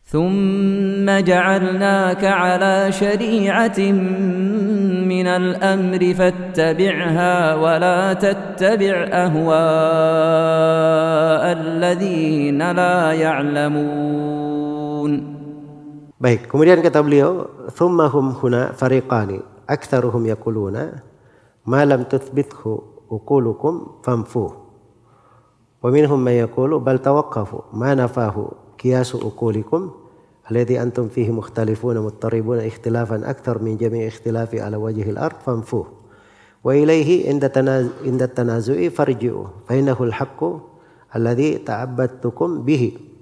ثم جعلناك على شريعة من الأمر فاتبعها ولا تتبع أهواء الذين لا يعلمون. Baik, kemudian kata beliau, thumma hum huna fariqani aktsaruhum yaquluna ma lam tuthbithu uqulukum famfuh. Wa minhum man yaqulu bal tawaqqafu ma nafahu qiyasu uqulikum alladhi antum fihi mukhtalifuna muttaribuna ikhtilafan akthar min jami' ikhtilafi ala wajhil ard famfuh. Wa ilayhi inda tanazu'i farji'u fa innahu al-haqqu alladhi ta'abbadtukum bihi.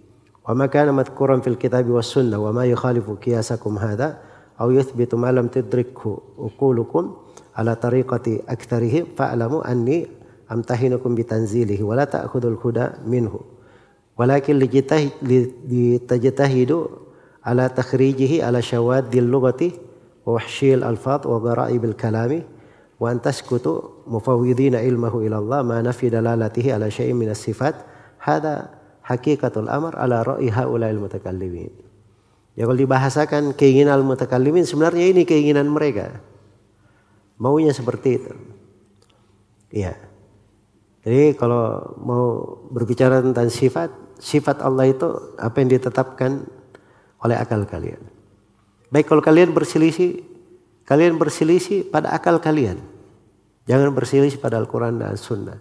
وما كان مذكورا في الكتاب والسنة وما يخالف قياسكم هذا أو يثبت ما لم تدركه عقولكم على طريقة أكثرهم فاعلموا أني أمتحنكم بتنزيله ولا تأخذوا الهدى منه ولكن لتجتهدوا على تخريجه على شواذ اللغة ووحشي الألفاظ وغرائب الكلام وأن تسكتوا مفوضين علمه إلى الله ما نفي دلالته على شيء من الصفات هذا hakikatul amr ala ra'i haula'il mutakallimin. Ya kalau dibahasakan keinginan al-mutakallimin sebenarnya ini keinginan mereka. Maunya seperti itu. Iya. Jadi kalau mau berbicara tentang sifat Allah itu apa yang ditetapkan oleh akal kalian. Baik kalau kalian berselisih pada akal kalian. Jangan berselisih pada Al-Quran dan Sunnah.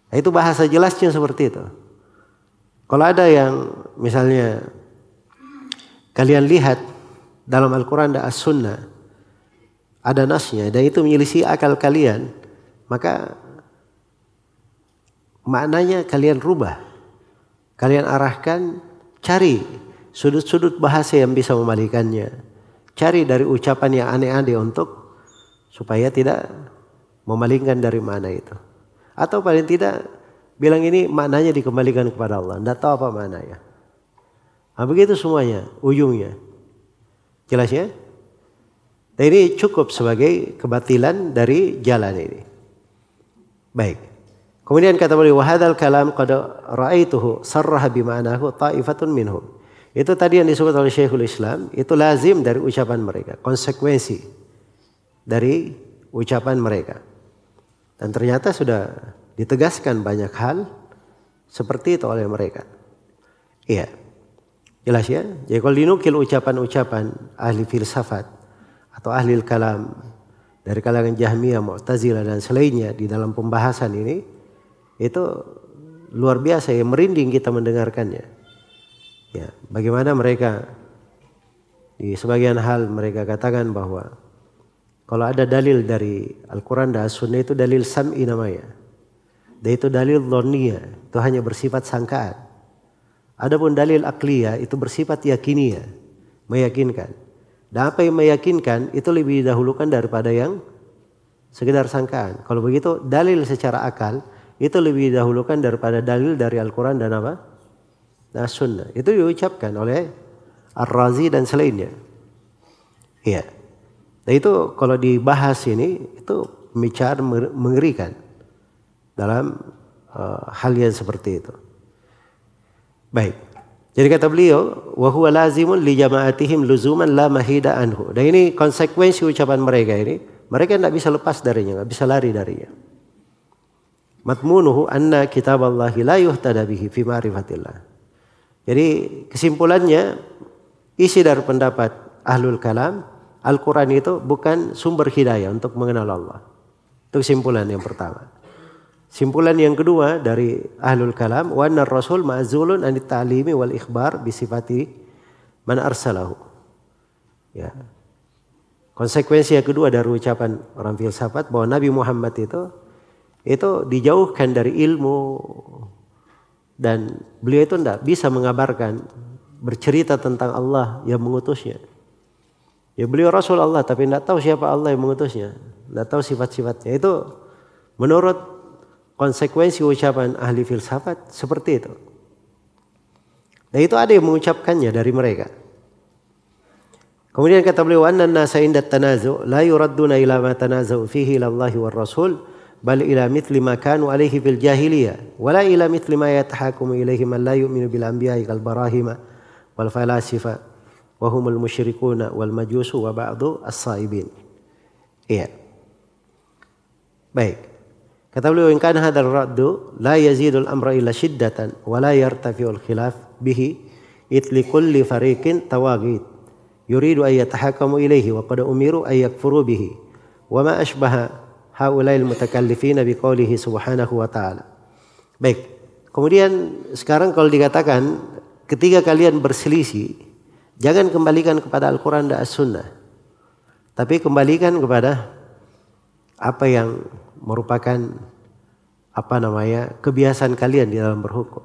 Nah, itu bahasa jelasnya seperti itu. Kalau ada yang misalnya kalian lihat dalam Al-Quran dan As-Sunnah ada nasnya dan itu menyelisih akal kalian, maka maknanya kalian rubah. Kalian arahkan, cari sudut-sudut bahasa yang bisa memalikannya. Cari dari ucapan yang aneh-aneh untuk supaya tidak memalingkan dari makna itu. Atau paling tidak bilang ini maknanya dikembalikan kepada Allah. Tidak tahu apa maknanya. Nah, begitu semuanya, ujungnya. Jelas ya? Dan ini cukup sebagai kebatilan dari jalan ini. Baik. Kemudian kata beliau, wahadal kalam qad ra'aituhu sarraha bima'nahu ta'ifatun minhum. Itu tadi yang disebut oleh Syekhul Islam, itu lazim dari ucapan mereka, konsekuensi dari ucapan mereka. Dan ternyata sudah ditegaskan banyak hal seperti itu oleh mereka. Iya. Jelas ya? Jadi kalau dinukil ucapan-ucapan ahli filsafat atau ahli kalam dari kalangan Jahmiyah, Mu'tazilah dan selainnya di dalam pembahasan ini, itu luar biasa ya, merinding kita mendengarkannya. Ya, bagaimana mereka di sebagian hal mereka katakan bahwa kalau ada dalil dari Al-Quran dan As-Sunnah itu dalil sam'i namanya. Dan itu dalil dhanniyah, itu hanya bersifat sangkaan. Adapun dalil akliyah itu bersifat yakiniyah, meyakinkan. Dan apa yang meyakinkan itu lebih didahulukan daripada yang sekedar sangkaan. Kalau begitu dalil secara akal itu lebih didahulukan daripada dalil dari Al-Quran dan apa? Dan Sunnah. Itu diucapkan oleh Ar-Razi dan selainnya. Iya. Dan itu kalau dibahas ini itu pembicaraan mengerikan dalam hal yang seperti itu. Baik. Jadi kata beliau, wa huwa lazimun li jama'atihim luzuman la mahida anhu. Dan ini konsekuensi ucapan mereka ini, mereka tidak bisa lepas darinya, tidak bisa lari darinya. Matmunuhu anna kitaballahi la yuhtada bihi fi ma'rifatillah. Jadi kesimpulannya, isi dari pendapat ahlul kalam, Al-Quran itu bukan sumber hidayah untuk mengenal Allah. Itu kesimpulan yang pertama. Simpulan yang kedua dari ahlul kalam, wa anna rasul ma'zulun anit ta'limi wal ikhbar bi sifati man arsalahu. Ya. Konsekuensi yang kedua dari ucapan orang filsafat bahwa Nabi Muhammad itu dijauhkan dari ilmu dan beliau itu tidak bisa mengabarkan, bercerita tentang Allah yang mengutusnya. Ya beliau Rasul Allah tapi tidak tahu siapa Allah yang mengutusnya, tidak tahu sifat-sifatnya. Itu menurut konsekuensi ucapan ahli filsafat seperti itu. Dan itu ada yang mengucapkannya dari mereka. Kemudian kata beliau, anna an-nasa inda tanazu' la yuradduna ila ma tanaza'u fihi ila Allah wa Rasul bal ila mithli ma kanu alaihi fil jahiliyah wa la ila mithli ma yatahakumu ilaihi man la yu'minu bil anbiya'i kal barahima wal falasifa wa humul musyrikuna wal majusu wa ba'du as-saibin. Iya. Baik. Kata beliau, in kana hadzal raddu la yazidul amra illa shiddatan wa la yartafi'ul khilaf bihi itli kulli fariqin tawagid yuridu ay yatahakamu ilaihi wa qad umiru ay yakfuru bihi wa ma ashbaha haula'il mutakallifina biqaulihi subhanahu wa ta'ala. Baik. Kemudian sekarang kalau dikatakan ketika kalian berselisih, jangan kembalikan kepada Al-Quran dan As-Sunnah, tapi kembalikan kepada apa yang merupakan kebiasaan kalian di dalam berhukum.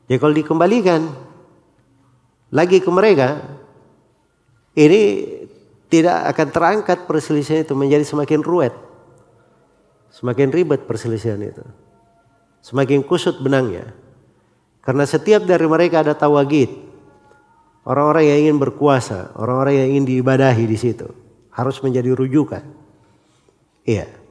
Jadi kalau dikembalikan lagi ke mereka, ini tidak akan terangkat perselisihan itu, menjadi semakin ruwet, semakin ribet perselisihan itu, semakin kusut benangnya. Karena setiap dari mereka ada tawagid, orang-orang yang ingin berkuasa, orang-orang yang ingin diibadahi di situ, harus menjadi rujukan. Iya.